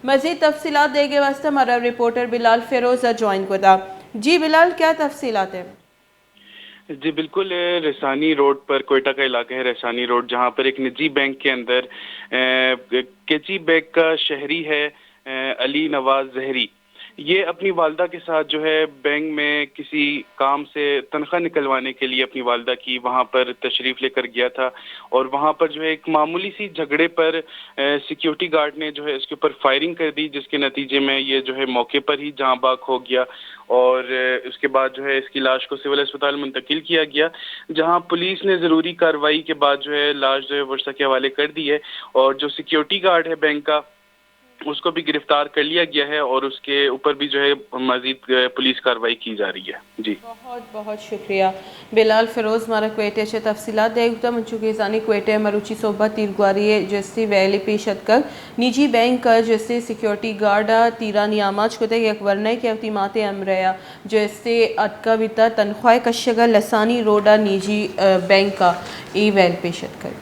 مزید تفصیلات دے گے واسطے ہمارا رپورٹر بلال فیروز جوائن کو تھا۔ جی بلال، کیا تفصیلات ہیں؟ جی بالکل، رسانی روڈ پر کوئٹہ کا علاقہ ہے رسانی روڈ، جہاں پر ایک نجی بینک کے اندر کیچی بیگ کا شہری ہے علی نواز زہری، یہ اپنی والدہ کے ساتھ جو ہے بینک میں کسی کام سے تنخواہ نکلوانے کے لیے اپنی والدہ کی وہاں پر تشریف لے کر گیا تھا، اور وہاں پر جو ہے ایک معمولی سی جھگڑے پر سیکیورٹی گارڈ نے جو ہے اس کے اوپر فائرنگ کر دی، جس کے نتیجے میں یہ جو ہے موقع پر ہی جاں بحق ہو گیا، اور اس کے بعد جو ہے اس کی لاش کو سول اسپتال منتقل کیا گیا، جہاں پولیس نے ضروری کارروائی کے بعد جو ہے لاش جو ہے ورثہ کے حوالے کر دی ہے، اور جو سیکیورٹی گارڈ ہے بینک کا اس کو بھی گرفتار کر لیا گیا ہے، اور اس کے اوپر بھی جو ہے مزید پولیس کارروائی کی جا رہی ہے۔ جی بہت بہت شکریہ بلال فیروز، ہمارا کوئٹے سے تفصیلات دے گا منچوکی زانی کوئٹے مروچی صحبت تیرگواری جیسی ویلی پیشت کر نجی بینک کا جیسے سیکیورٹی گارڈ تیرا نیاماج کو تے یک ورنہ کے افتیمات امریا جیسے اتکا بیتا تنخواہ کشگا لسانی روڈا نجی بینک کا ای ویل پیشت کر